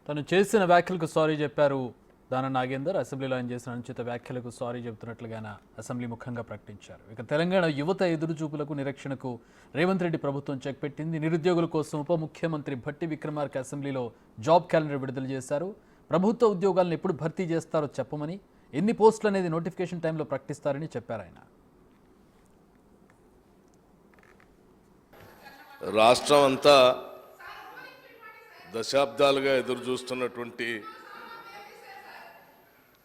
తను చేసిన వ్యాఖ్యలకు సారీ చెప్పారు దాన నాగేందర్. అసెంబ్లీలో ఆయన చేసిన అనుచిత వ్యాఖ్యలకు సారీ చెబుతున్నట్లుగా అసెంబ్లీ ముఖంగా ప్రకటించారు. ఇక తెలంగాణ యువత ఎదురుచూపులకు నిరీక్షణకు రేవంత్ రెడ్డి ప్రభుత్వం చెక్ పెట్టింది. నిరుద్యోగుల కోసం ఉప ముఖ్యమంత్రి భట్టి విక్రమార్క అసెంబ్లీలో జాబ్ క్యాలెండర్ విడుదల చేశారు. ప్రభుత్వ ఉద్యోగాలను ఎప్పుడు భర్తీ చేస్తారో చెప్పమని, ఎన్ని పోస్టులు అనేది నోటిఫికేషన్ టైంలో ప్రకటిస్తారని చెప్పారు ఆయన. రాష్ట్రం అంతా దశాబ్దాలుగా ఎదురు చూస్తున్నటువంటి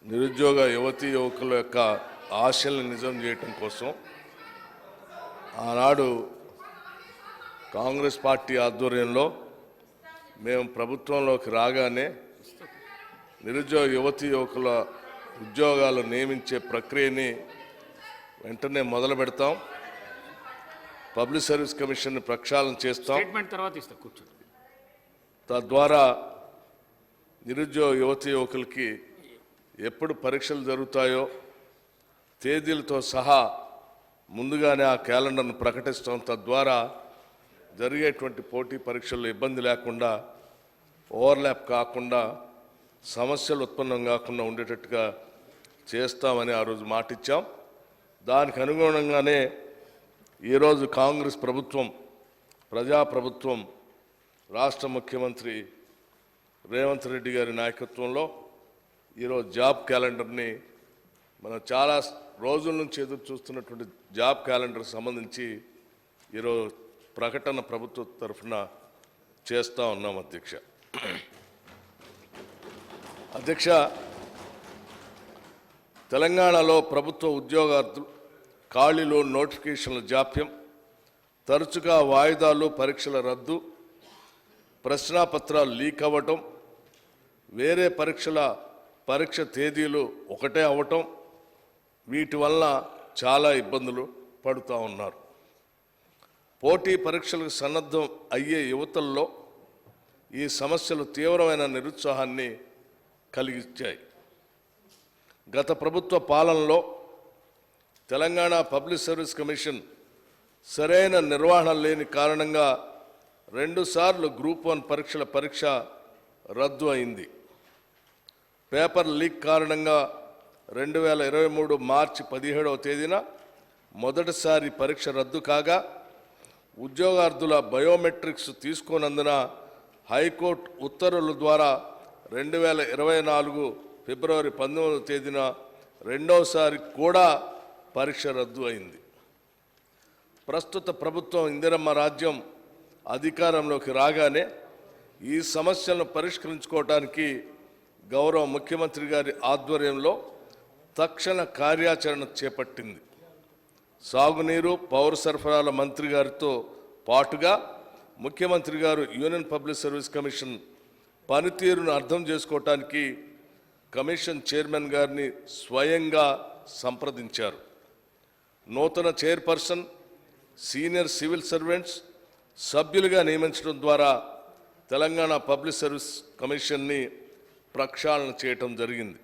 నిరుద్యోగ యువతీ యువకుల యొక్క ఆశల్ని నిజం చేయటం కోసం ఆనాడు కాంగ్రెస్ పార్టీ ఆధ్వర్యంలో మేము ప్రభుత్వంలోకి రాగానే నిరుద్యోగ యువతీ యువకుల ఉద్యోగాలు నియమించే ప్రక్రియని వెంటనే మొదలు పెడతాం. పబ్లిక్ సర్వీస్ కమిషన్ ప్రక్షాళన చేస్తాం. తద్వారా నిరుద్యోగ యువతీ యువకులకి ఎప్పుడు పరీక్షలు జరుగుతాయో తేదీలతో సహా ముందుగానే ఆ క్యాలెండర్ను ప్రకటిస్తాం. తద్వారా జరిగేటువంటి పోటీ పరీక్షల్లో ఇబ్బంది లేకుండా, ఓవర్లాప్ కాకుండా, సమస్యలు ఉత్పన్నం కాకుండా ఉండేటట్టుగా చేస్తామని ఆ రోజు మాటిచ్చాం. దానికి అనుగుణంగానే ఈరోజు కాంగ్రెస్ ప్రభుత్వం, ప్రజాప్రభుత్వం, రాష్ట్ర ముఖ్యమంత్రి రేవంత్ రెడ్డి గారి నాయకత్వంలో ఈరోజు జాబ్ క్యాలెండర్ని మనం చాలా రోజుల నుంచి ఎదురు చూస్తున్నటువంటి జాబ్ క్యాలెండర్ సంబంధించి ఈరోజు ప్రకటన ప్రభుత్వ తరఫున చేస్తూ ఉన్నాం. అధ్యక్ష, తెలంగాణలో ప్రభుత్వ ఉద్యోగార్థులు ఖాళీలు, నోటిఫికేషన్ల జాప్యం, తరచుగా వాయిదాలు, పరీక్షల రద్దు, ప్రశ్నాపత్రాలు లీక్ అవ్వటం, వేరే పరీక్ష తేదీలు ఒకటే అవ్వటం, వీటి వల్ల చాలా ఇబ్బందులు పడుతూ ఉన్నారు. పోటీ పరీక్షలకు సన్నద్ధం అయ్యే యువతల్లో ఈ సమస్యలు తీవ్రమైన నిరుత్సాహాన్ని కలిగించాయి. గత ప్రభుత్వ పాలనలో తెలంగాణ పబ్లిక్ సర్వీస్ కమిషన్ సరైన నిర్వహణ లేని కారణంగా 2 సార్లు గ్రూప్ 1 పరీక్ష రద్దు అయింది. పేపర్ లీక్ కారణంగా 2023 మార్చి 17వ తేదీన మొదటిసారి పరీక్ష రద్దు కాగా, ఉద్యోగార్థుల బయోమెట్రిక్స్ తీసుకోనందున హైకోర్టు ఉత్తర్వుల ద్వారా 2024 ఫిబ్రవరి 19వ తేదీన రెండోసారి కూడా పరీక్ష రద్దు అయింది. ప్రస్తుత ప్రభుత్వం ఇందిరమ్మ రాజ్యం అధికారంలోకి రాగానే ఈ సమస్యలను పరిష్కరించుకోవడానికి గౌరవ ముఖ్యమంత్రి గారి ఆధ్వర్యంలో తక్షణ కార్యాచరణ చేపట్టింది. సాగునీరు, పౌర సరఫరాల మంత్రి గారితో పాటుగా ముఖ్యమంత్రి గారు యూనియన్ పబ్లిక్ సర్వీస్ కమిషన్ పనితీరును అర్థం చేసుకోవటానికి కమిషన్ చైర్మన్ గారిని స్వయంగా సంప్రదించారు. నూతన చైర్పర్సన్, సీనియర్ సివిల్ సర్వెంట్స్ సభ్యులుగా నియమించడం ద్వారా తెలంగాణ పబ్లిక్ సర్వీస్ కమిషన్ని ప్రక్షాళన చేయటం జరిగింది.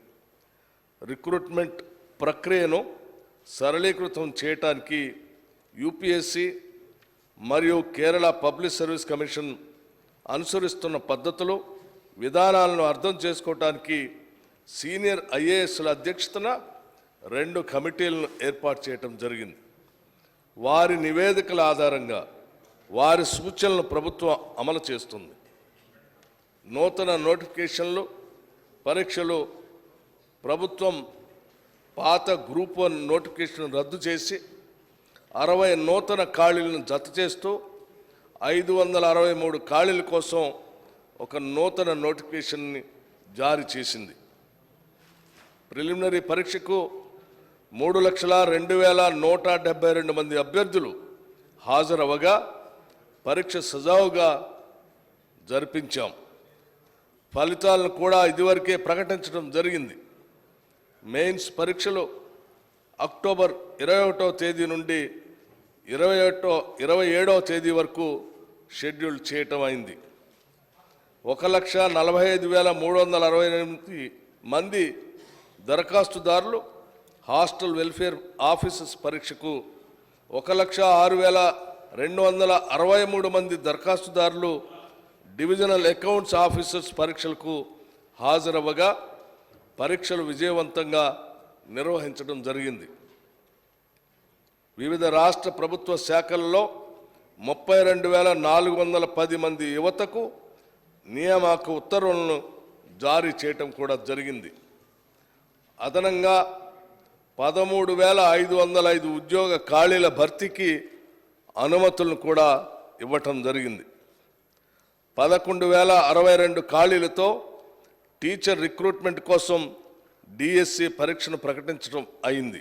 రిక్రూట్మెంట్ ప్రక్రియను సరళీకృతం చేయటానికి యూపీఎస్సీ మరియు కేరళ పబ్లిక్ సర్వీస్ కమిషన్ అనుసరిస్తున్న పద్ధతులు, విధానాలను అర్థం చేసుకోవటానికి సీనియర్ ఐఏఎస్ల అధ్యక్షతన 2 కమిటీలను ఏర్పాటు చేయటం జరిగింది. వారి నివేదికల ఆధారంగా వారి సూచనలను ప్రభుత్వం అమలు చేస్తుంది. నూతన నోటిఫికేషన్లు, పరీక్షలు ప్రభుత్వం పాత గ్రూప్ 1 నోటిఫికేషన్ రద్దు చేసి 60 నూతన ఖాళీలను జత చేస్తూ 563 ఖాళీల కోసం ఒక నూతన నోటిఫికేషన్ని జారీ చేసింది. ప్రిలిమినరీ పరీక్షకు 3,02,172 మంది అభ్యర్థులు హాజరవగా పరీక్ష సజావుగా జరిపించాం. ఫలితాలను కూడా ఇదివరకే ప్రకటించడం జరిగింది. మెయిన్స్ పరీక్షలు అక్టోబర్ 21వ తేదీ నుండి 27వ తేదీ వరకు షెడ్యూల్ చేయటం అయింది. 1,45,368 మంది దరఖాస్తుదారులు హాస్టల్ వెల్ఫేర్ ఆఫీసర్స్ పరీక్షకు 1,06,263 మంది దరఖాస్తుదారులు డివిజనల్ అకౌంట్స్ ఆఫీసర్స్ పరీక్షలకు హాజరవ్వగా పరీక్షలు విజయవంతంగా నిర్వహించడం జరిగింది. వివిధ రాష్ట్ర ప్రభుత్వ శాఖల్లో 32,410 మంది యువతకు నియామక ఉత్తర్వులను జారీ చేయటం కూడా జరిగింది. అదనంగా 13,505 ఉద్యోగ ఖాళీల భర్తీకి అనుమతులను కూడా ఇవ్వటం జరిగింది. 11,062 ఖాళీలతో టీచర్ రిక్రూట్మెంట్ కోసం డిఎస్సి పరీక్షను ప్రకటించడం అయింది.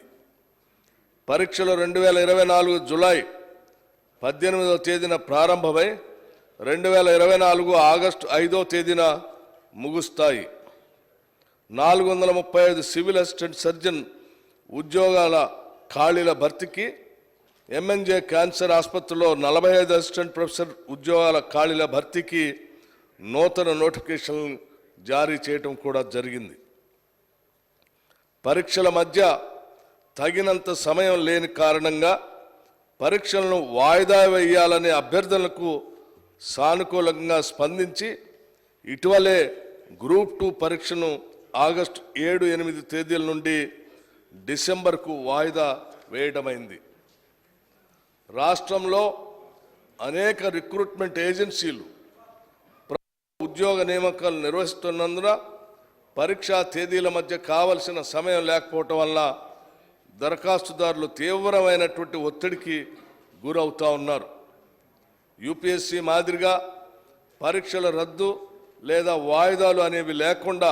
పరీక్షలు 2024 జూలై 18వ తేదీన ప్రారంభమై 2024 ఆగస్టు 5వ తేదీన ముగుస్తాయి. 435 సివిల్ అసిస్టెంట్ సర్జన్ ఉద్యోగాల ఖాళీల భర్తీకి ఎంఎన్జే క్యాన్సర్ ఆసుపత్రిలో 45 అసిస్టెంట్ ప్రొఫెసర్ ఉద్యోగాల ఖాళీల భర్తీకి నూతన నోటిఫికేషన్ జారీ చేయటం కూడా జరిగింది. పరీక్షల మధ్య తగినంత సమయం లేని కారణంగా పరీక్షలను వాయిదా వేయాలనే అభ్యర్థనలకు సానుకూలంగా స్పందించి ఇటీవలే గ్రూప్ 2 పరీక్షను ఆగస్టు 7, 8 తేదీల నుండి డిసెంబర్కు వాయిదా వేయడమైంది. రాష్ట్రంలో అనేక రిక్రూట్మెంట్ ఏజెన్సీలు ఉద్యోగ నియామకాలు నిర్వహిస్తున్నందున పరీక్షా తేదీల మధ్య కావలసిన సమయం లేకపోవటం వల్ల దరఖాస్తుదారులు తీవ్రమైనటువంటి ఒత్తిడికి గురవుతూ ఉన్నారు. యూపీఎస్సీ మాదిరిగా పరీక్షల రద్దు లేదా వాయిదాలు అనేవి లేకుండా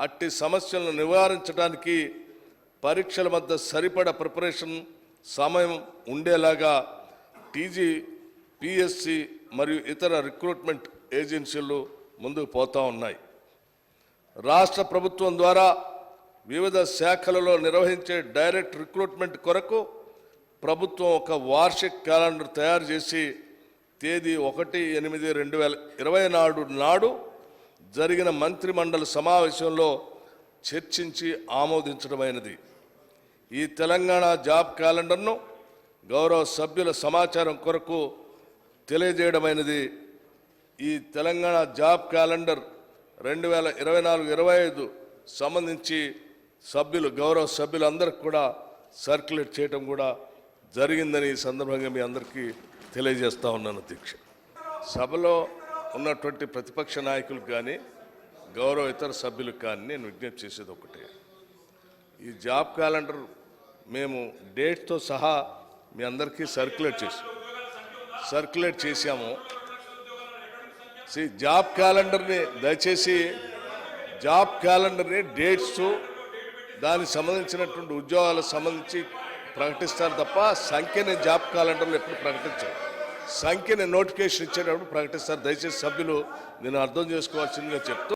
అట్టి సమస్యలను నివారించడానికి పరీక్షల మధ్య సరిపడ ప్రిపరేషన్ సమయం ఉండేలాగా టీజీ, పిఎస్సి మరియు ఇతర రిక్రూట్మెంట్ ఏజెన్సీలు ముందుకు పోతూ ఉన్నాయి. రాష్ట్ర ప్రభుత్వం ద్వారా వివిధ శాఖలలో నిర్వహించే డైరెక్ట్ రిక్రూట్మెంట్ కొరకు ప్రభుత్వం ఒక వార్షిక క్యాలెండర్ తయారు చేసి తేదీ 1/8/2024 నాడు జరిగిన మంత్రిమండలి సమావేశంలో చర్చించి ఆమోదించడమైనది. ఈ తెలంగాణ జాబ్ క్యాలెండర్ను గౌరవ సభ్యుల సమాచారం కొరకు తెలియజేయడమైనది. ఈ తెలంగాణ జాబ్ క్యాలెండర్ 2024-25 సంబంధించి గౌరవ సభ్యులందరికీ కూడా సర్క్యులేట్ చేయడం కూడా జరిగిందని ఈ సందర్భంగా మీ అందరికీ తెలియజేస్తా ఉన్నాను. అధ్యక్ష, సభలో ఉన్నటువంటి ప్రతిపక్ష నాయకులకు కానీ గౌరవ ఇతర సభ్యులకు కానీ నేను విజ్ఞప్తి చేసేది ఒకటే, ఈ జాబ్ క్యాలెండర్ మేము డేట్తో సహా మీ అందరికీ సర్క్యులేట్ చేశాము. జాబ్ క్యాలెండర్ని దయచేసి డేట్స్ దానికి సంబంధించినటువంటి ఉద్యోగాలకు సంబంధించి ప్రకటిస్తారు తప్ప సంఖ్యని జాబ్ క్యాలెండర్లో ఎప్పుడు ప్రకటించారు. సంఖ్యని నోటిఫికేషన్ ఇచ్చేటప్పుడు ప్రకటిస్తారు. దయచేసి సభ్యులు నేను అర్థం చేసుకోవాల్సిందిగా చెప్తూ